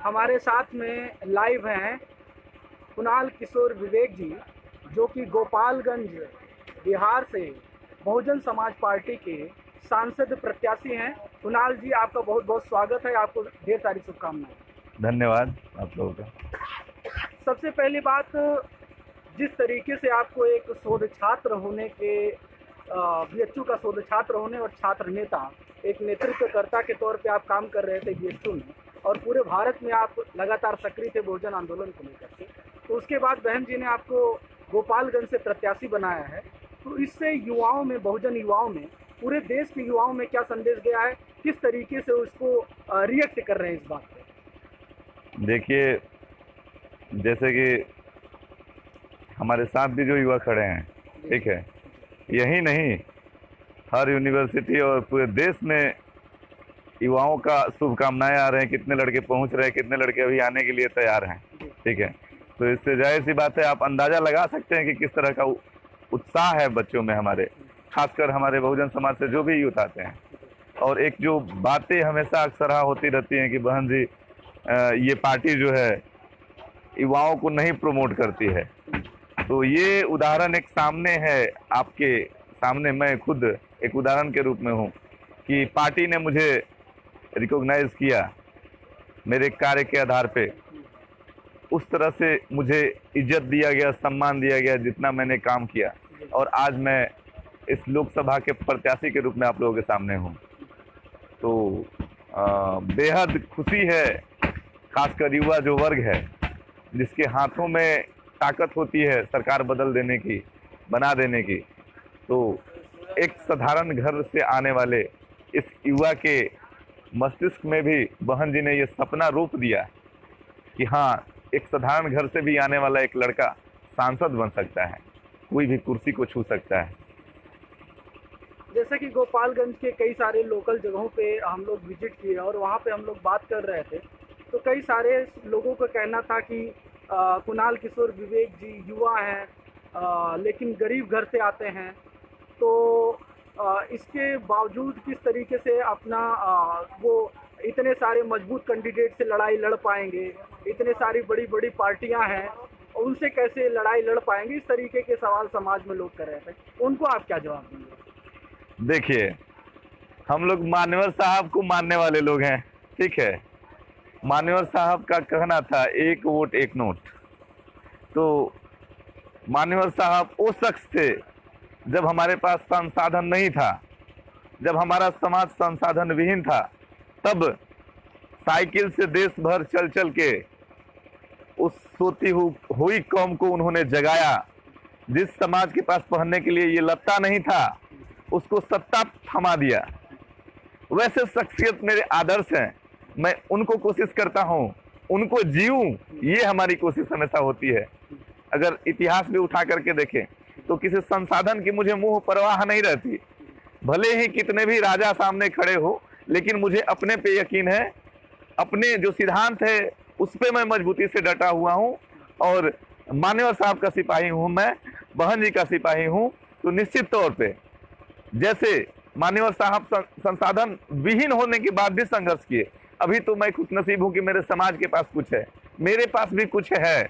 हमारे साथ में लाइव हैं कुणाल किशोर विवेक जी, जो कि गोपालगंज बिहार से बहुजन समाज पार्टी के सांसद प्रत्याशी हैं। कुणाल जी, आपका बहुत बहुत स्वागत है, आपको ढेर सारी शुभकामनाएं। धन्यवाद आप लोगों का। सबसे पहली बात, जिस तरीके से आपको एक शोध छात्र होने के बीएचयू का शोध छात्र होने और छात्र नेता, एक नेतृत्वकर्ता के तौर पे आप काम कर रहे थे बीएचयू में, और पूरे भारत में आप लगातार सक्रिय थे बहुजन आंदोलन को लेकर के, तो उसके बाद बहन जी ने आपको गोपालगंज से प्रत्याशी बनाया है। तो इससे युवाओं में, बहुजन युवाओं में, पूरे देश के युवाओं में क्या संदेश गया है, किस तरीके से उसको रिएक्ट कर रहे हैं इस बात पे? देखिए, जैसे कि हमारे साथ भी जो युवा खड़े हैं, ठीक है, यही नहीं, हर यूनिवर्सिटी और पूरे देश में युवाओं का शुभकामनाएं आ रहे हैं। कितने लड़के पहुंच रहे हैं, कितने लड़के अभी आने के लिए तैयार हैं, ठीक है। तो इससे जाहिर सी बात है, आप अंदाजा लगा सकते हैं कि किस तरह का उत्साह है बच्चों में, हमारे खासकर हमारे बहुजन समाज से जो भी यूथ आते हैं। और एक जो बातें हमेशा अक्सर होती रहती हैं कि बहन जी, ये पार्टी जो है युवाओं को नहीं प्रमोट करती है, तो ये उदाहरण एक सामने है, आपके सामने मैं खुद एक उदाहरण के रूप में हूँ कि पार्टी ने मुझे रिकॉग्नाइज किया मेरे कार्य के आधार पे। उस तरह से मुझे इज्जत दिया गया, सम्मान दिया गया जितना मैंने काम किया, और आज मैं इस लोकसभा के प्रत्याशी के रूप में आप लोगों के सामने हूँ। तो बेहद खुशी है, खासकर युवा जो वर्ग है, जिसके हाथों में ताकत होती है सरकार बदल देने की, बना देने की। तो एक साधारण घर से आने वाले इस युवा के मस्तिष्क में भी बहन जी ने ये सपना रोप दिया कि हाँ, एक साधारण घर से भी आने वाला एक लड़का सांसद बन सकता है, कोई भी कुर्सी को छू सकता है। जैसे कि गोपालगंज के कई सारे लोकल जगहों पे हम लोग विजिट किए और वहाँ पे हम लोग बात कर रहे थे, तो कई सारे लोगों का कहना था कि कुणाल किशोर विवेक जी युवा हैं, लेकिन गरीब घर से आते हैं, तो इसके बावजूद किस तरीके से अपना वो इतने सारे मजबूत कैंडिडेट से लड़ाई लड़ पाएंगे, इतने सारी बड़ी बड़ी पार्टियां हैं, उनसे कैसे लड़ाई लड़ पाएंगे, इस तरीके के सवाल समाज में लोग कर रहे थे। उनको आप क्या जवाब देंगे? देखिए, हम लोग मान्यवर साहब को मानने वाले लोग हैं, ठीक है। मान्यवर साहब का कहना था, एक वोट एक नोट। तो मान्यवर साहब वो शख्स थे जब हमारे पास संसाधन नहीं था, जब हमारा समाज संसाधन विहीन था, तब साइकिल से देश भर चल चल के उस सोती हुई कौम को उन्होंने जगाया। जिस समाज के पास पहनने के लिए ये लत्ता नहीं था, उसको सत्ता थमा दिया। वैसे शख्सियत मेरे आदर्श हैं, मैं उनको कोशिश करता हूँ, उनको जीऊं, ये हमारी कोशिश हमेशा होती है। अगर इतिहास भी उठा करके देखें तो किसी संसाधन की मुझे मुंह परवाह नहीं रहती, भले ही कितने भी राजा सामने खड़े हो, लेकिन मुझे अपने पे यकीन है, अपने जो सिद्धांत है उस पे मैं मजबूती से डटा हुआ हूँ, और मान्यवर साहब का सिपाही हूँ मैं, बहन जी का सिपाही हूँ। तो निश्चित तौर पे जैसे मान्यवर साहब संसाधन विहीन होने के बाद भी संघर्ष किए, अभी तो मैं खुशनसीब हूँ कि मेरे समाज के पास कुछ है, मेरे पास भी कुछ है।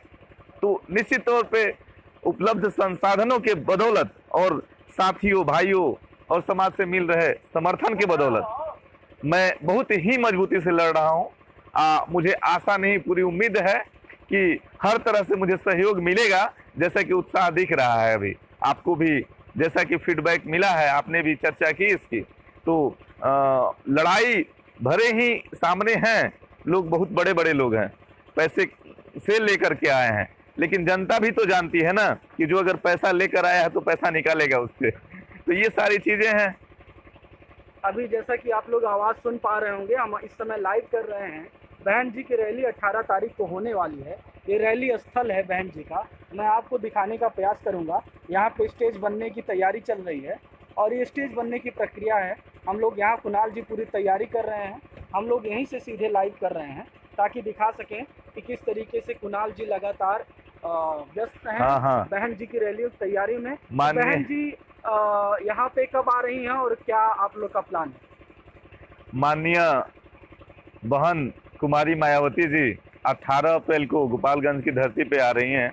तो निश्चित तौर पे उपलब्ध संसाधनों के बदौलत और साथियों, भाइयों और समाज से मिल रहे समर्थन के बदौलत मैं बहुत ही मजबूती से लड़ रहा हूँ। मुझे आशा नहीं, पूरी उम्मीद है कि हर तरह से मुझे सहयोग मिलेगा, जैसा कि उत्साह दिख रहा है अभी आपको भी, जैसा कि फीडबैक मिला है, आपने भी चर्चा की इसकी। तो लड़ाई भरे ही सामने हैं लोग, बहुत बड़े बड़े लोग हैं, पैसे से लेकर के आए हैं, लेकिन जनता भी तो जानती है ना कि जो अगर पैसा लेकर आया है तो पैसा निकालेगा उससे। तो ये सारी चीजें हैं। अभी जैसा कि आप लोग आवाज़ सुन पा रहे होंगे, हम इस समय लाइव कर रहे हैं। बहन जी की रैली 18 तारीख को होने वाली है। ये रैली स्थल है बहन जी का, मैं आपको दिखाने का प्रयास करूंगा। यहाँ पे स्टेज बनने की तैयारी चल रही है और ये स्टेज बनने की प्रक्रिया है। हम लोग यहाँ कुणाल जी पूरी तैयारी कर रहे हैं, हम लोग यहीं से सीधे लाइव कर रहे हैं ताकि दिखा सकें कि किस तरीके से कुणाल जी लगातार व्यस्त हैं। हाँ। बहन जी की रैली की तैयारी में। बहन जी यहाँ पे कब आ रही हैं और क्या आप लोग का प्लान है? माननीय बहन कुमारी मायावती जी 18 अप्रैल को गोपालगंज की धरती पे आ रही हैं।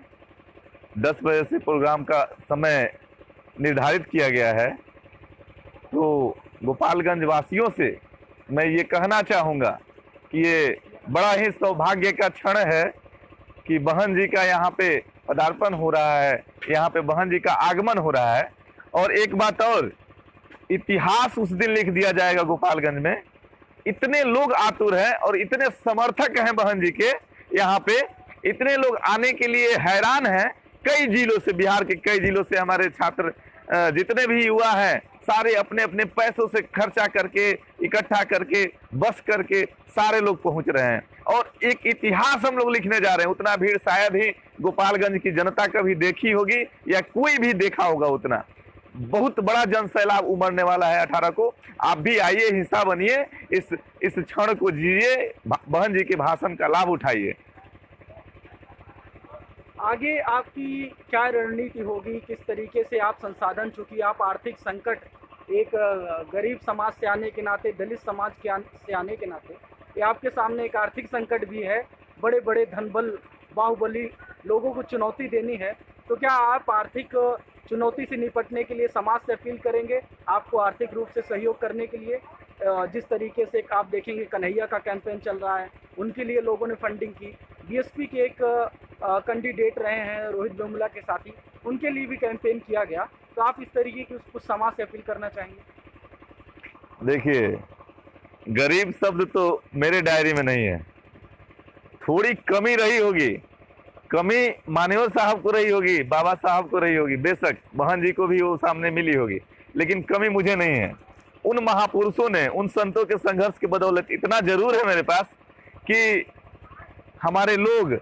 10 बजे से प्रोग्राम का समय निर्धारित किया गया है। तो गोपालगंज वासियों से मैं ये कहना चाहूँगा कि ये बड़ा ही सौभाग्य का क्षण है कि बहन जी का यहाँ पे पदार्पण हो रहा है, यहाँ पे बहन जी का आगमन हो रहा है। और एक बात और, इतिहास उस दिन लिख दिया जाएगा गोपालगंज में। इतने लोग आतुर हैं और इतने समर्थक हैं बहन जी के, यहाँ पे इतने लोग आने के लिए हैरान हैं। कई जिलों से, बिहार के कई जिलों से हमारे छात्र जितने भी युवा हैं, सारे अपने अपने पैसों से खर्चा करके, इकट्ठा करके, बस करके सारे लोग पहुंच रहे हैं और एक इतिहास हम लोग लिखने जा रहे हैं। उतना भीड़ शायद ही गोपालगंज की जनता कभी देखी होगी या कोई भी देखा होगा। उतना बहुत बड़ा जन सैलाब उमड़ने वाला है 18 को। आप भी आइए, हिस्सा बनिए, इस क्षण को जिए, बहन जी के भाषण का लाभ उठाइए। आगे आपकी क्या रणनीति होगी, किस तरीके से आप संसाधन, चूंकि आप आर्थिक संकट, एक गरीब समाज से आने के नाते, दलित समाज से आने के नाते, ये आपके सामने एक आर्थिक संकट भी है, बड़े बड़े धनबल बाहुबली लोगों को चुनौती देनी है। तो क्या आप आर्थिक चुनौती से निपटने के लिए समाज से अपील करेंगे आपको आर्थिक रूप से सहयोग करने के लिए? जिस तरीके से आप देखेंगे कन्हैया का कैंपेन चल रहा है, उनके लिए लोगों ने फंडिंग की। बीएसपी के एक कैंडिडेट रहे हैं रोहित वेमुला के साथी, उनके लिए भी कैंपेन किया गया। तो आप इस तरीके की कुछ समाज से अपील करना चाहेंगे? देखिए, गरीब शब्द तो मेरे डायरी में नहीं है। थोड़ी कमी रही होगी, कमी मान्यवर साहब को रही होगी, बाबा साहब को रही होगी, बेशक बहन जी को भी वो सामने मिली होगी, लेकिन कमी मुझे नहीं है। उन महापुरुषों ने, उन संतों के संघर्ष की बदौलत इतना जरूर है मेरे पास कि हमारे लोग,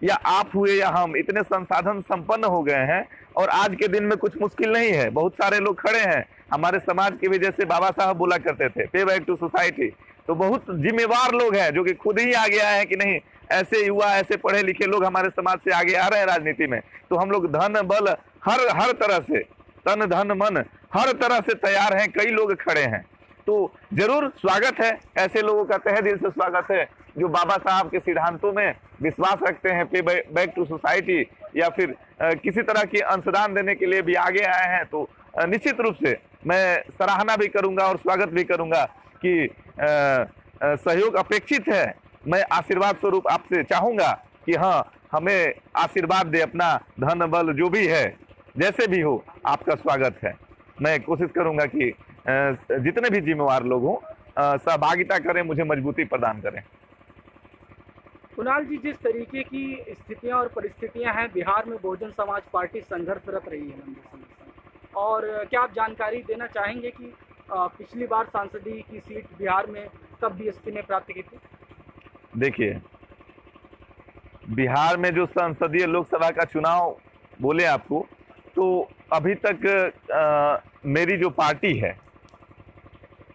या आप हुए या हम, इतने संसाधन संपन्न हो गए हैं और आज के दिन में कुछ मुश्किल नहीं है। बहुत सारे लोग खड़े हैं हमारे समाज के भी, जैसे बाबा साहब बोला करते थे, पे बैक टू सोसाइटी। तो बहुत जिम्मेवार लोग हैं जो कि खुद ही आगे आए हैं कि नहीं, ऐसे युवा, ऐसे पढ़े लिखे लोग हमारे समाज से आगे आ रहे हैं राजनीति में। तो हम लोग धन बल हर तरह से, तन धन मन हर तरह से तैयार हैं। कई लोग खड़े हैं, तो जरूर स्वागत है, ऐसे लोगों का तहे दिल से स्वागत है जो बाबा साहब के सिद्धांतों में विश्वास रखते हैं, पे बैक टू सोसाइटी, या फिर किसी तरह की अंशदान देने के लिए भी आगे आए हैं। तो निश्चित रूप से मैं सराहना भी करूंगा और स्वागत भी करूंगा कि सहयोग अपेक्षित है। मैं आशीर्वाद स्वरूप आपसे चाहूंगा कि हाँ, हमें आशीर्वाद दे, अपना धन बल जो भी है, जैसे भी हो, आपका स्वागत है। मैं कोशिश करूंगा कि जितने भी जिम्मेवार लोग हों सहभागिता करें, मुझे मजबूती प्रदान करें। कुणाल जी, जिस तरीके की स्थितियां और परिस्थितियां हैं, बिहार में बहुजन समाज पार्टी संघर्षरत रही है लंबे समय से, और क्या आप जानकारी देना चाहेंगे कि पिछली बार सांसदीय की सीट बिहार में कब बीएसपी ने प्राप्त की थी? देखिए, बिहार में जो संसदीय लोकसभा का चुनाव बोले आपको, तो अभी तक मेरी जो पार्टी है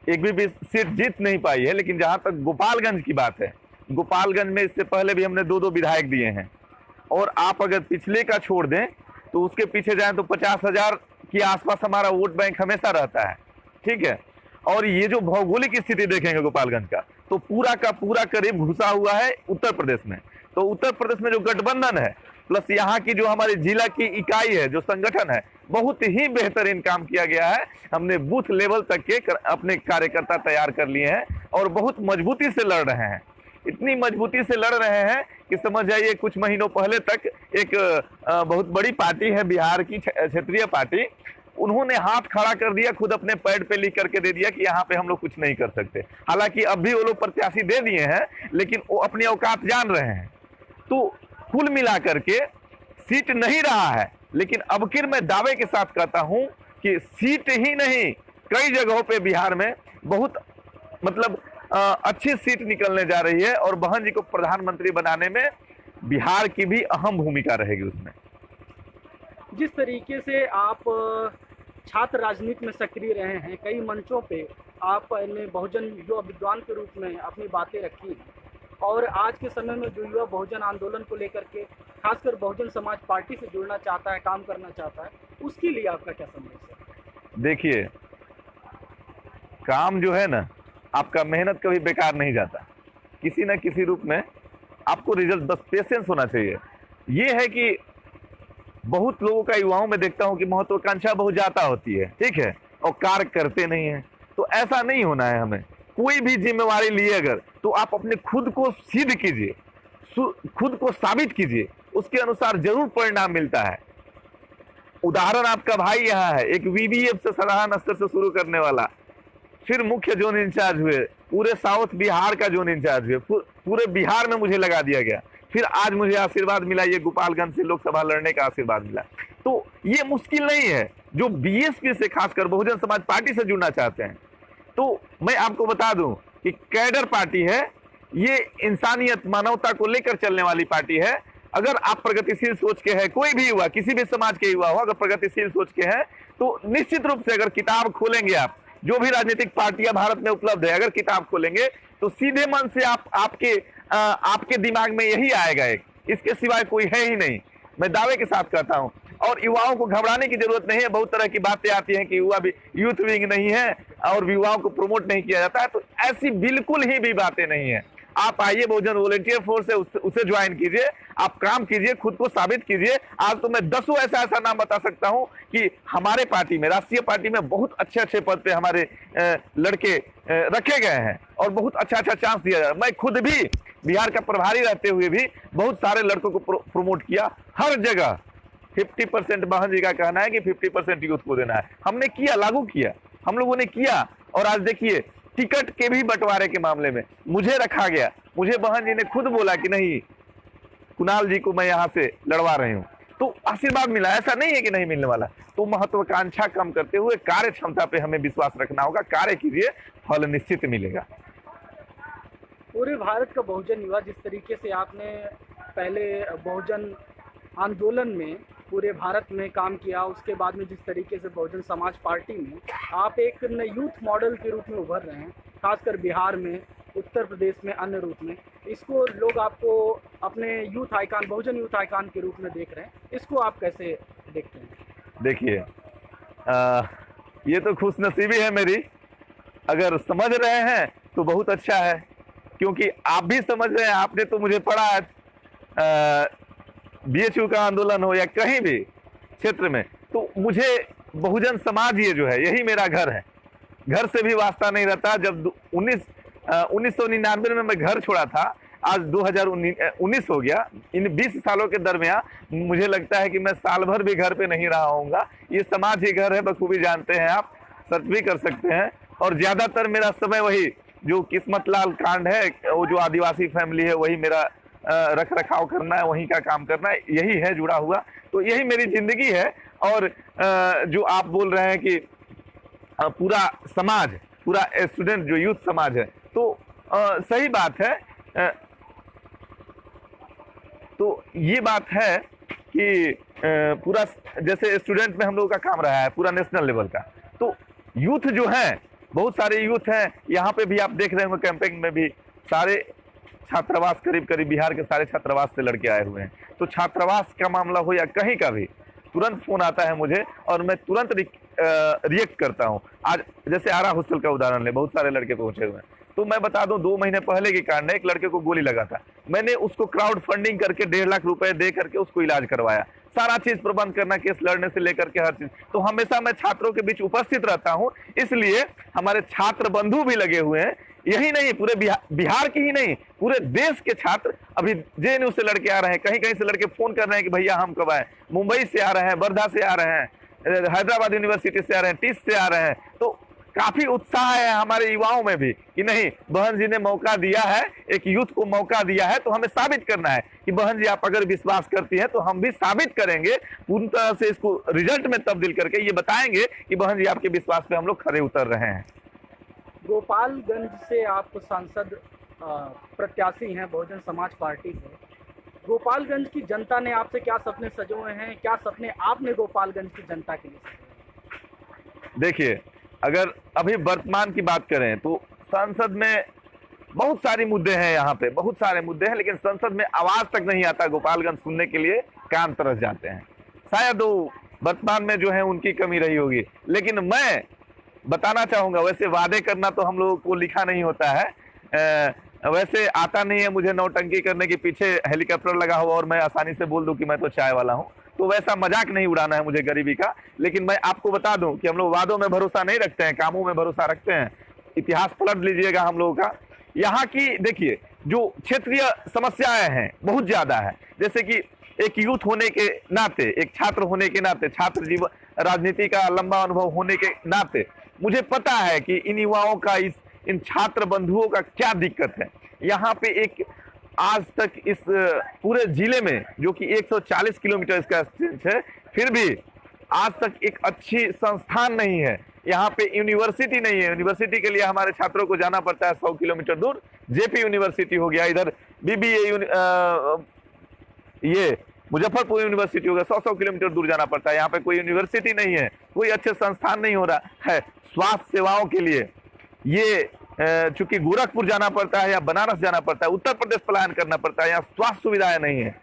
एक भी सीट जीत नहीं पाई है। लेकिन जहां तक गोपालगंज की बात है, गोपालगंज में इससे पहले भी हमने 2-2 विधायक दिए हैं। और आप अगर पिछले का छोड़ दें तो उसके पीछे जाएं तो 50,000 के आसपास हमारा वोट बैंक हमेशा रहता है, ठीक है। और ये जो भौगोलिक स्थिति देखेंगे गोपालगंज का, तो पूरा का पूरा करीब घुसा हुआ है उत्तर प्रदेश में। तो उत्तर प्रदेश में जो गठबंधन है, प्लस यहाँ की जो हमारी जिला की इकाई है, जो संगठन है, बहुत ही बेहतरीन काम किया गया है। हमने बूथ लेवल तक के अपने कार्यकर्ता तैयार कर लिए हैं और बहुत मजबूती से लड़ रहे हैं। इतनी मजबूती से लड़ रहे हैं कि समझ जाइए कुछ महीनों पहले तक एक बहुत बड़ी पार्टी है बिहार की, क्षेत्रीय पार्टी, उन्होंने हाथ खड़ा कर दिया, खुद अपने पैड पे लिख करके दे दिया कि यहाँ पे हम लोग कुछ नहीं कर सकते। हालांकि अब भी वो लोग प्रत्याशी दे दिए हैं, लेकिन वो अपनी औकात जान रहे हैं। तो कुल मिला करके सीट नहीं रहा है, लेकिन अब फिर मैं दावे के साथ कहता हूं कि सीट ही नहीं, कई जगहों पे बिहार में बहुत मतलब अच्छी सीट निकलने जा रही है और बहन जी को प्रधानमंत्री बनाने में बिहार की भी अहम भूमिका रहेगी उसमें। जिस तरीके से आप छात्र राजनीति में सक्रिय रहे हैं, कई मंचों पे आपने बहुजन युवा विद्वान के रूप में अपनी बातें रखी हैं, और आज के समय में जो युवा बहुजन आंदोलन को लेकर के खासकर बहुजन समाज पार्टी से जुड़ना चाहता है, काम करना चाहता है, उसके लिए आपका क्या संदेश है? देखिए, काम जो है ना, आपका मेहनत कभी बेकार नहीं जाता। किसी न किसी रूप में आपको रिजल्ट, बस पेशेंस होना चाहिए। ये है कि बहुत लोगों का युवाओं में देखता हूं कि महत्वाकांक्षा बहुत ज्यादा होती है, ठीक है, और कार्य करते नहीं है। तो ऐसा नहीं होना है हमें। कोई भी जिम्मेवारी लिए अगर, तो आप अपने खुद को सिद्ध कीजिए, खुद को साबित कीजिए, उसके अनुसार जरूर परिणाम मिलता है। उदाहरण आपका भाई यहाँ है, एक वीवीएफ से सलाहन स्तर से शुरू करने वाला, फिर मुख्य जोन इंचार्ज हुए, पूरे साउथ बिहार का जोन इंचार्ज हुए, पूरे बिहार में मुझे लगा दिया गया, फिर आज मुझे आशीर्वाद मिला, ये गोपालगंज से लोकसभा लड़ने का आशीर्वाद मिला। तो ये मुश्किल नहीं है। जो बीएसपी से, खासकर बहुजन समाज पार्टी से जुड़ना चाहते हैं, तो मैं आपको बता दूं कि कैडर पार्टी है, ये इंसानियत, मानवता को लेकर चलने वाली पार्टी है। अगर आप प्रगतिशील सोच के हैं, कोई भी युवा, किसी भी समाज के युवा हो, अगर प्रगतिशील सोच के हैं, तो निश्चित रूप से अगर किताब खोलेंगे आप, जो भी राजनीतिक पार्टियां भारत में उपलब्ध है, अगर किताब खोलेंगे तो सीधे मन से आपके दिमाग में यही आएगा, एक, इसके सिवाय कोई है ही नहीं। मैं दावे के साथ कहता हूं। और युवाओं को घबराने की जरूरत नहीं है। बहुत तरह की बातें आती हैं कि युवा भी, यूथ विंग नहीं है और युवाओं को प्रमोट नहीं किया जाता है, तो ऐसी बिल्कुल ही भी बातें नहीं है। आप आइए, बहुजन वॉलेंटियर फोर्स है, उसे ज्वाइन कीजिए, आप काम कीजिए, खुद को साबित कीजिए। आज तो मैं 10 ऐसा नाम बता सकता हूं कि हमारे पार्टी में, राष्ट्रीय पार्टी में बहुत अच्छे पद पे हमारे लड़के रखे गए हैं और बहुत अच्छा चांस दिया जा रहा है। मैं खुद भी बिहार का प्रभारी रहते हुए भी बहुत सारे लड़कों को प्रोमोट किया हर जगह। 50% बहन जी का कहना है कि 50% यूथ को देना है, हमने किया, लागू किया, हम लोगों ने किया। और आज देखिए, टिकट के भी बंटवारे के मामले में मुझे रखा गया। मुझे बहन जी ने खुद बोला कि नहीं, कुणाल जी को मैं यहां से लड़वा रही हूं, तो आशीर्वाद मिला। ऐसा नहीं है कि नहीं मिलने वाला। तो महत्वाकांक्षा कम करते हुए कार्य क्षमता पे हमें विश्वास रखना होगा। कार्य कीजिए, फल निश्चित मिलेगा। पूरे भारत का बहुजन युवा, जिस तरीके से आपने पहले बहुजन आंदोलन में पूरे भारत में काम किया, उसके बाद में जिस तरीके से बहुजन समाज पार्टी में आप एक यूथ मॉडल के रूप में उभर रहे हैं, खासकर बिहार में, उत्तर प्रदेश में, अन्य रूप में, इसको लोग आपको अपने यूथ आइकॉन, बहुजन यूथ आइकॉन के रूप में देख रहे हैं, इसको आप कैसे देखते हैं? देखिए, ये तो खुशनसीबी है मेरी। अगर समझ रहे हैं तो बहुत अच्छा है, क्योंकि आप भी समझ रहे हैं। आपने तो मुझे पढ़ा है, बीएचयू का आंदोलन हो या कहीं भी क्षेत्र में, तो मुझे बहुजन समाज ये जो है, यही मेरा घर है। घर से भी वास्ता नहीं रहता। जब 1999 में मैं घर छोड़ा था, आज 2019 हो गया। इन 20 सालों के दरमियान मुझे लगता है कि मैं साल भर भी घर पे नहीं रहा होऊंगा। ये समाज ही घर है, बखूबी जानते हैं आप, सर्च भी कर सकते हैं। और ज्यादातर मेरा समय वही जो किस्मत लाल कांड है, वो जो आदिवासी फैमिली है, वही मेरा रख रखाव करना है, वहीं का काम करना है, यही है जुड़ा हुआ। तो यही मेरी जिंदगी है। और जो आप बोल रहे हैं कि पूरा समाज, पूरा स्टूडेंट जो यूथ समाज है, तो सही बात है। तो ये बात है कि पूरा, जैसे स्टूडेंट में हम लोगों का काम रहा है पूरा नेशनल लेवल का, तो यूथ जो है, बहुत सारे यूथ हैं। यहाँ पे भी आप देख रहे होंगे, कैंपेन में भी सारे छात्रावास, करीब बिहार के सारे छात्रावास से लड़के आए हुए हैं। तो छात्रावास का मामला हो या कहीं का भी, तुरंत फोन आता है मुझे और मैं तुरंत रिएक्ट करता हूं। आज जैसे आरा हॉस्टल का उदाहरण ले, बहुत सारे लड़के पहुंचे हुए हैं। तो मैं बता दूं, 2 महीने पहले की कांड है, एक लड़के को गोली लगा था। मैंने उसको क्राउड फंडिंग करके 1.5 लाख रुपए दे करके उसको इलाज करवाया। सारा चीज प्रबंध करना, केस लड़ने से लेकर के हर चीज। तो हमेशा मैं छात्रों के बीच उपस्थित रहता हूं, इसलिए हमारे छात्र बंधु भी लगे हुए हैं। यही नहीं, पूरे बिहार की ही नहीं, पूरे देश के छात्र अभी जेएनयू से लड़के आ रहे हैं, कहीं कहीं से लड़के फोन कर रहे हैं कि भैया हम कब आए। मुंबई से आ रहे हैं, वर्धा से आ रहे हैं, हैदराबाद यूनिवर्सिटी से आ रहे हैं, टिस से आ रहे हैं। तो काफी उत्साह है हमारे युवाओं में भी कि नहीं, बहन जी ने मौका दिया है, एक यूथ को मौका दिया है, तो हमें साबित करना है कि बहन जी आप अगर विश्वास करती हैं तो हम भी साबित करेंगे, पूरी तरह से इसको रिजल्ट में तब्दील करके ये बताएंगे कि बहन जी आपके विश्वास पे हम लोग खरे उतर रहे हैं। गोपालगंज से आप सांसद प्रत्याशी हैं बहुजन समाज पार्टी से। गोपालगंज की जनता ने आपसे क्या सपने सजे हुए हैं, क्या सपने आपने गोपालगंज की जनता के लिए सजे? देखिए, अगर अभी वर्तमान की बात करें तो संसद में बहुत सारे मुद्दे हैं, यहाँ पे बहुत सारे मुद्दे हैं, लेकिन संसद में आवाज तक नहीं आता गोपालगंज सुनने के लिए, कान तरस जाते हैं। शायद वो वर्तमान में जो है उनकी कमी रही होगी। लेकिन मैं बताना चाहूंगा, वैसे वादे करना तो हम लोगों को लिखा नहीं होता है, वैसे आता नहीं है मुझे नौटंकी करने के पीछे हेलीकॉप्टर लगा हुआ और मैं आसानी से बोल दूं कि मैं तो चाय वाला हूं, तो वैसा मजाक नहीं उड़ाना है मुझे गरीबी का। लेकिन मैं आपको बता दूं कि हम लोग वादों में भरोसा नहीं रखते हैं, कामों में भरोसा रखते हैं। इतिहास पलट लीजिएगा हम लोगों का। यहाँ की देखिए जो क्षेत्रीय समस्याएं हैं बहुत ज्यादा है। जैसे कि एक यूथ होने के नाते, एक छात्र होने के नाते, छात्र जीवन राजनीति का लंबा अनुभव होने के नाते मुझे पता है कि इन युवाओं का, इन छात्र बंधुओं का क्या दिक्कत है। यहाँ पे एक आज तक इस पूरे जिले में जो कि 140 किलोमीटर इसका डिस्टेंस है, फिर भी आज तक एक अच्छी संस्थान नहीं है। यहाँ पे यूनिवर्सिटी नहीं है। यूनिवर्सिटी के लिए हमारे छात्रों को जाना पड़ता है 100 किलोमीटर दूर। जेपी यूनिवर्सिटी हो गया, इधर बीबीए ये मुजफ्फरपुर यूनिवर्सिटी हो गया, 100 किलोमीटर दूर जाना पड़ता है। यहाँ पे कोई यूनिवर्सिटी नहीं है, कोई अच्छे संस्थान नहीं हो रहा है। स्वास्थ्य सेवाओं के लिए ये चूंकि गोरखपुर जाना पड़ता है या बनारस जाना पड़ता है, उत्तर प्रदेश पलायन करना पड़ता है, यहाँ स्वास्थ्य सुविधाएं नहीं है।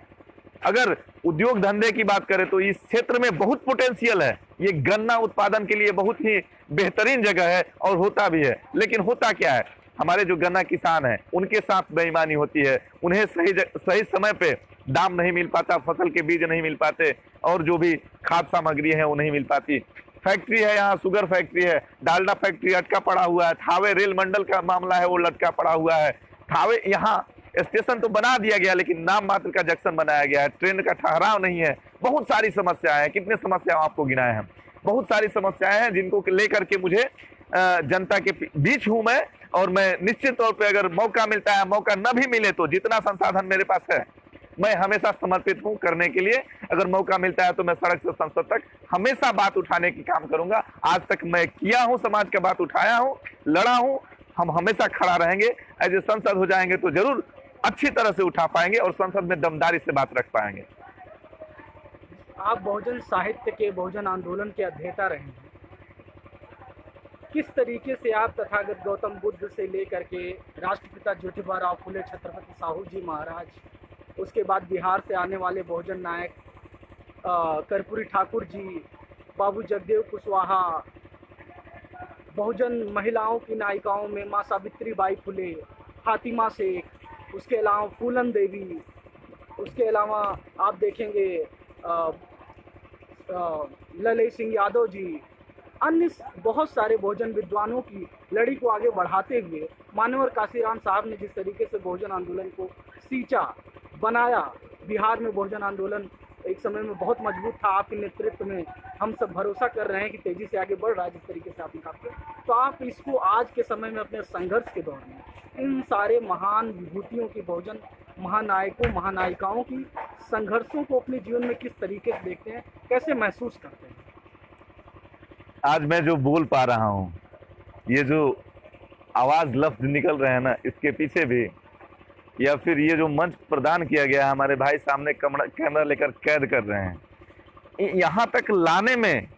अगर उद्योग धंधे की बात करें तो इस क्षेत्र में बहुत पोटेंशियल है। ये गन्ना उत्पादन के लिए बहुत ही बेहतरीन जगह है और होता भी है। लेकिन होता क्या है, हमारे जो गन्ना किसान हैं उनके साथ बेईमानी होती है। उन्हें सही समय पे दाम नहीं मिल पाता, फसल के बीज नहीं मिल पाते और जो भी खाद्य सामग्री है वो नहीं मिल पाती। फैक्ट्री है, यहाँ शुगर फैक्ट्री है, डालडा फैक्ट्री अटका पड़ा हुआ है। थावे रेल मंडल का मामला है, वो लटका पड़ा हुआ है। थावे यहाँ स्टेशन तो बना दिया गया लेकिन नाम मात्र का जंक्शन बनाया गया है, ट्रेन का ठहराव नहीं है। बहुत सारी समस्याएं हैं। कितने समस्याओं आपको गिनाए हैं, बहुत सारी समस्याएं हैं जिनको लेकर के मुझे जनता के बीच हूं मैं। और मैं निश्चित तौर पे अगर मौका मिलता है, मौका न भी मिले तो जितना संसाधन मेरे पास है मैं हमेशा समर्पित हूं करने के लिए। अगर मौका मिलता है तो मैं सड़क से संसद तक हमेशा बात उठाने की काम करूंगा। आज तक मैं किया हूं, समाज का बात उठाया हूं, लड़ा हूं। हम हमेशा खड़ा रहेंगे। एज ए संसद हो जाएंगे तो जरूर अच्छी तरह से उठा पाएंगे और संसद में दमदारी से बात रख पाएंगे। आप बहुजन साहित्य के, बहुजन आंदोलन के अध्येता रहे हैं। किस तरीके से आप तथागत गौतम बुद्ध से लेकर के राष्ट्रपिता ज्योतिबा फुले, छत्रपति साहू जी महाराज, उसके बाद बिहार से आने वाले बहुजन नायक कर्पूरी ठाकुर जी, बाबू जगदेव कुशवाहा, बहुजन महिलाओं की नायिकाओं में माँ सावित्री बाई फुले, फातिमा शेख, उसके अलावा फूलन देवी, उसके अलावा आप देखेंगे ललित सिंह यादव जी, अन्य बहुत सारे बहुजन विद्वानों की लड़ी को आगे बढ़ाते हुए मानवर काशीराम साहब ने जिस तरीके से बहुजन आंदोलन को सींचा, बनाया। बिहार में बहुजन आंदोलन एक समय में बहुत मजबूत था। आपके नेतृत्व में हम सब भरोसा कर रहे हैं कि तेजी से आगे बढ़ रहा है जिस तरीके से आपने कहा। तो आप इसको आज के समय में अपने संघर्ष के दौर में इन सारे महान विभूतियों की, बहुजन महानायकों महानायिकाओं की संघर्षों को अपने जीवन में किस तरीके से देखते हैं, कैसे महसूस करते हैं? आज मैं जो बोल पा रहा हूँ, ये जो आवाज लफ्ज निकल रहे हैं ना, इसके पीछे भी या फिर ये जो मंच प्रदान किया गया है, हमारे भाई सामने कैमरा लेकर कैद कर रहे हैं, यहाँ तक लाने में,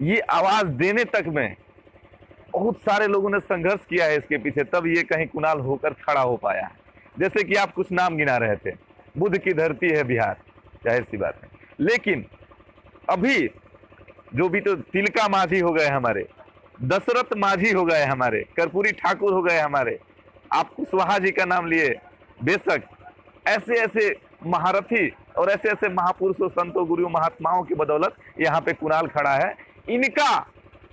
ये आवाज देने तक में बहुत सारे लोगों ने संघर्ष किया है इसके पीछे, तब ये कहीं कुनाल होकर खड़ा हो पाया है। जैसे कि आप कुछ नाम गिना रहे थे, बुद्ध की धरती है बिहार, जाहिर सी बात है। लेकिन अभी जो भी तो तिलका माझी हो गए हमारे, दशरथ माझी हो गए हमारे, कर्पूरी ठाकुर हो गए हमारे, आप कुशवाहा जी का नाम लिए, बेशक ऐसे ऐसे महारथी और ऐसे ऐसे महापुरुषों, संतों, गुरुओं, महात्माओं की बदौलत यहाँ पे कुणाल खड़ा है। इनका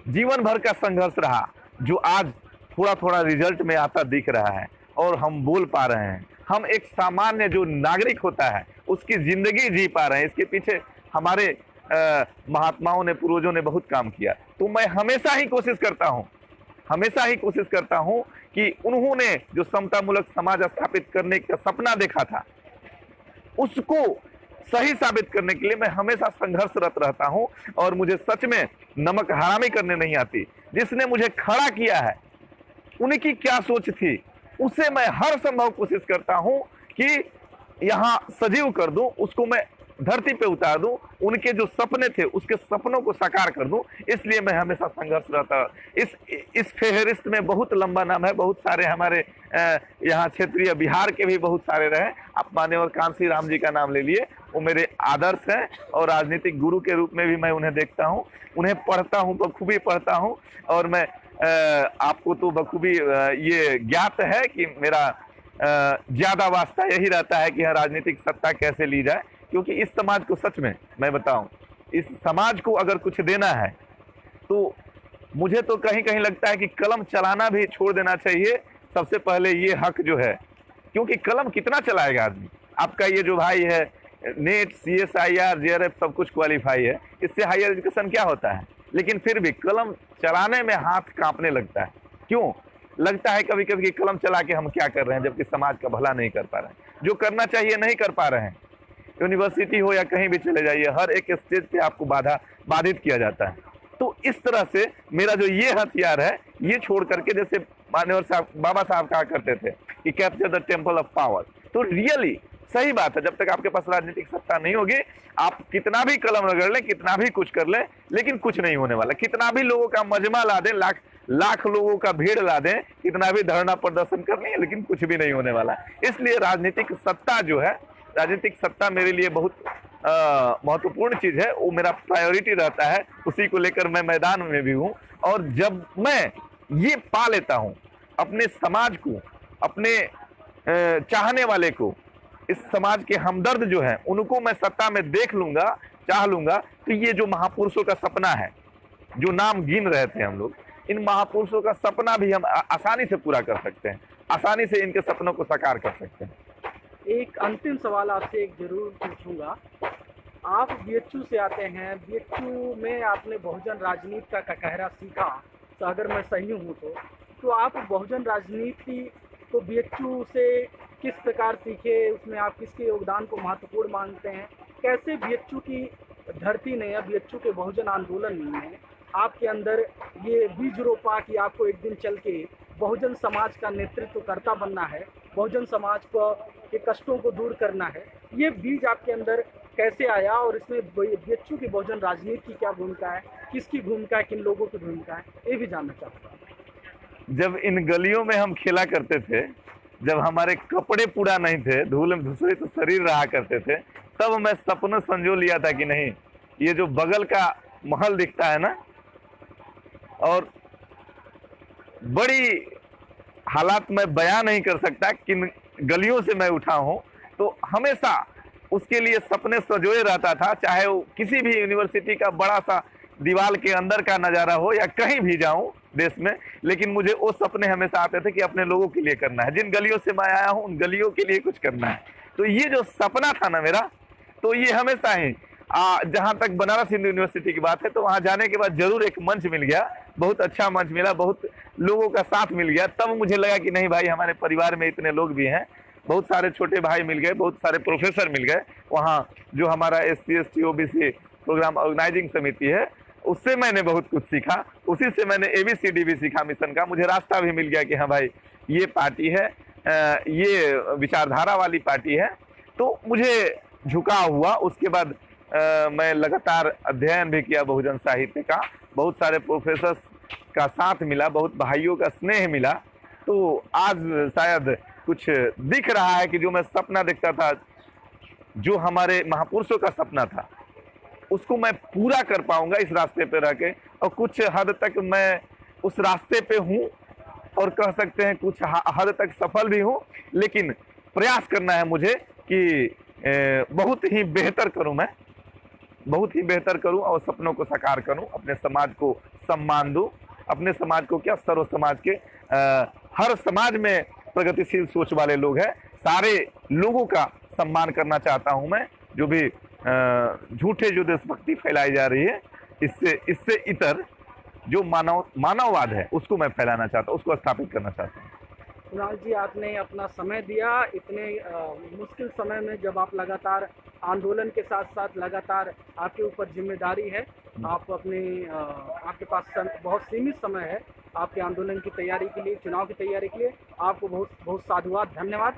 जीवन भर का संघर्ष रहा जो आज थोड़ा थोड़ा रिजल्ट में आता दिख रहा है और हम बोल पा रहे हैं। हम एक सामान्य जो नागरिक होता है उसकी जिंदगी जी पा रहे हैं। इसके पीछे हमारे महात्माओं ने, पूर्वजों ने बहुत काम किया। तो मैं हमेशा ही कोशिश करता हूं कि उन्होंने जो समतामूलक समाज स्थापित करने का सपना देखा था उसको सही साबित करने के लिए मैं हमेशा संघर्षरत रहता हूं। और मुझे सच में नमक हरामी करने नहीं आती। जिसने मुझे खड़ा किया है उनकी क्या सोच थी, उसे मैं हर संभव कोशिश करता हूं कि यहाँ सजीव कर दूं, उसको मैं धरती पे उतार दूं, उनके जो सपने थे उसके सपनों को साकार कर दूं। इसलिए मैं हमेशा संघर्ष रहता। इस फेहरिस्त में बहुत लंबा नाम है, बहुत सारे हमारे यहाँ क्षेत्रीय बिहार के भी बहुत सारे रहे। आप मान्यवर कांसी राम जी का नाम ले लिए, वो मेरे आदर्श हैं और राजनीतिक गुरु के रूप में भी मैं उन्हें देखता हूँ, उन्हें पढ़ता हूँ, बखूबी पढ़ता हूँ। और मैं आपको तो बखूबी ये ज्ञात है कि मेरा ज्यादा वास्ता यही रहता है कि राजनीतिक सत्ता कैसे ली जाए, क्योंकि इस समाज को सच में मैं बताऊं, इस समाज को अगर कुछ देना है तो मुझे तो कहीं कहीं लगता है कि कलम चलाना भी छोड़ देना चाहिए सबसे पहले, ये हक जो है, क्योंकि कलम कितना चलाएगा आदमी। आपका ये जो भाई है नेट, CSIR, JRF सब कुछ क्वालिफाई है, इससे हायर एजुकेशन क्या होता है, लेकिन फिर भी कलम चलाने में हाथ कांपने लगता है। क्यों लगता है कभी कभी कि कलम चला के हम क्या कर रहे हैं, जबकि समाज का भला नहीं कर पा रहे हैं, जो करना चाहिए नहीं कर पा रहे हैं। यूनिवर्सिटी हो या कहीं भी चले जाइए, हर एक स्टेज पे आपको बाधित किया जाता है। तो इस तरह से मेरा जो ये हथियार है, ये छोड़ करके, जैसे मान्यवर साहब, बाबा साहब कहा करते थे कि capture the temple of power, तो रियली सही बात है। जब तक आपके पास राजनीतिक सत्ता नहीं होगी, आप कितना भी कलम रगड़ लें, कितना भी कुछ कर लें, लेकिन कुछ नहीं होने वाला। कितना भी लोगों का मजमा ला दें, लाख लोगों का भीड़ ला दें, कितना भी धरना प्रदर्शन कर लें, लेकिन कुछ भी नहीं होने वाला। इसलिए राजनीतिक सत्ता जो है, राजनीतिक सत्ता मेरे लिए बहुत महत्वपूर्ण चीज है, वो मेरा प्रायोरिटी रहता है, उसी को लेकर मैं मैदान में भी हूँ। और जब मैं ये पा लेता हूँ अपने समाज को, अपने चाहने वाले को, इस समाज के हमदर्द जो है उनको मैं सत्ता में देख लूंगा, चाह लूंगा, तो ये जो महापुरुषों का सपना है, जो नाम गिन रहे थे हम लोग, इन महापुरुषों का सपना भी हम आसानी से पूरा कर सकते हैं, आसानी से इनके सपनों को साकार कर सकते हैं। एक अंतिम सवाल आपसे एक जरूर पूछूंगा। आप BHU से आते हैं, BHU में आपने बहुजन राजनीति का ककहरा सीखा, तो अगर मैं सही हूँ तो आप बहुजन राजनीति को BHU से किस प्रकार सीखे, उसमें आप किसके योगदान को महत्वपूर्ण मानते हैं, कैसे BHU की धरती ने या BHU के बहुजन आंदोलन ने आपके अंदर ये बीज रोपा कि आपको एक दिन चल के बहुजन समाज का नेतृत्व करता बनना है, बहुजन समाज को के कष्टों को दूर करना है, ये बीज आपके अंदर कैसे आया और इसमें BHU की बहुजन राजनीति की क्या भूमिका है, किसकी भूमिका है, किन लोगों की भूमिका है, ये भी जानना चाहता हूँ। जब इन गलियों में हम खेला करते थे, जब हमारे कपड़े पूरा नहीं थे, धूल में धुसरे तो शरीर रहा करते थे, तब मैं सपना संजो लिया था कि नहीं, ये जो बगल का महल दिखता है ना, और बड़ी हालात में बयां नहीं कर सकता किन गलियों से मैं उठा हूं, तो हमेशा उसके लिए सपने सजोए रहता था, चाहे वो किसी भी यूनिवर्सिटी का बड़ा सा दीवार के अंदर का नज़ारा हो या कहीं भी जाऊं देश में, लेकिन मुझे वो सपने हमेशा आते थे कि अपने लोगों के लिए करना है, जिन गलियों से मैं आया हूं उन गलियों के लिए कुछ करना है। तो ये जो सपना था ना मेरा, तो ये हमेशा ही जहां तक बनारस हिंदू यूनिवर्सिटी की बात है, तो वहां जाने के बाद जरूर एक मंच मिल गया, बहुत अच्छा मंच मिला, बहुत लोगों का साथ मिल गया, तब मुझे लगा कि नहीं भाई, हमारे परिवार में इतने लोग भी हैं, बहुत सारे छोटे भाई मिल गए, बहुत सारे प्रोफेसर मिल गए। वहाँ जो हमारा SC ST OBC program organising समिति है, उससे मैंने बहुत कुछ सीखा, उसी से मैंने ABCD भी सीखा मिशन का, मुझे रास्ता भी मिल गया कि हाँ भाई ये पार्टी है, ये विचारधारा वाली पार्टी है, तो मुझे झुकाव हुआ। उसके बाद मैं लगातार अध्ययन भी किया बहुजन साहित्य का, बहुत सारे प्रोफेसर का साथ मिला, बहुत भाइयों का स्नेह मिला, तो आज शायद कुछ दिख रहा है कि जो मैं सपना देखता था, जो हमारे महापुरुषों का सपना था, उसको मैं पूरा कर पाऊंगा इस रास्ते पे रह के, और कुछ हद तक मैं उस रास्ते पे हूँ, और कह सकते हैं कुछ हद तक सफल भी हूँ, लेकिन प्रयास करना है मुझे कि बहुत ही बेहतर करूँ, मैं बहुत ही बेहतर करूँ और सपनों को साकार करूँ, अपने समाज को सम्मान दूँ, अपने समाज को क्या, सर्व समाज के हर समाज में प्रगतिशील सोच वाले लोग हैं, सारे लोगों का सम्मान करना चाहता हूं मैं। जो भी झूठे जो देशभक्ति फैलाई जा रही है, इससे इतर जो मानववाद है, उसको मैं फैलाना चाहता हूं, उसको स्थापित करना चाहता हूं। कुणाल जी, आपने अपना समय दिया इतने मुश्किल समय में, जब आप लगातार आंदोलन के साथ साथ लगातार आपके ऊपर जिम्मेदारी है, आप आपके पास बहुत सीमित समय है आपके आंदोलन की तैयारी के लिए, चुनाव की तैयारी के लिए, आपको बहुत बहुत साधुवाद, धन्यवाद।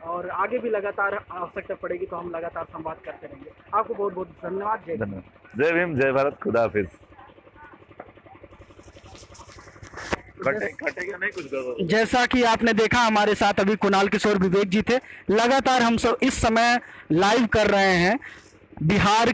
और आगे भी लगातार आवश्यकता पड़ेगी तो हम लगातार संवाद करते रहेंगे। आपको बहुत बहुत धन्यवाद। जय भीम, जय भारत, खुदा हाफिज। जैसा कि आपने देखा, हमारे साथ अभी कुणाल किशोर विवेक जी थे। लगातार हम सब इस समय लाइव कर रहे हैं बिहार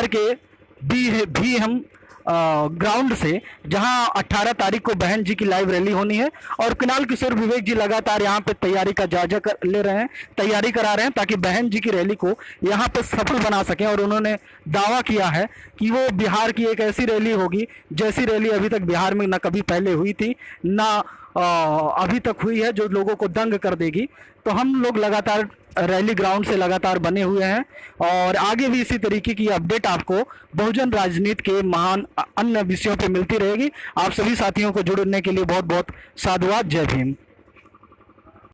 के भी हम ग्राउंड से, जहां 18 तारीख को बहन जी की लाइव रैली होनी है। और कुणाल किशोर विवेक जी लगातार यहां पे तैयारी का जायजा ले रहे हैं, तैयारी करा रहे हैं ताकि बहन जी की रैली को यहां पे सफल बना सकें। और उन्होंने दावा किया है कि वो बिहार की एक ऐसी रैली होगी जैसी रैली अभी तक बिहार में ना कभी पहले हुई थी, ना अभी तक हुई है, जो लोगों को दंग कर देगी। तो हम लोग लगातार रैली ग्राउंड से लगातार बने हुए हैं और आगे भी इसी तरीके की अपडेट आपको बहुजन राजनीति के महान अन्य विषयों पे मिलती रहेगी। आप सभी साथियों को जुड़ने के लिए बहुत बहुत साधुवाद। जय भीम।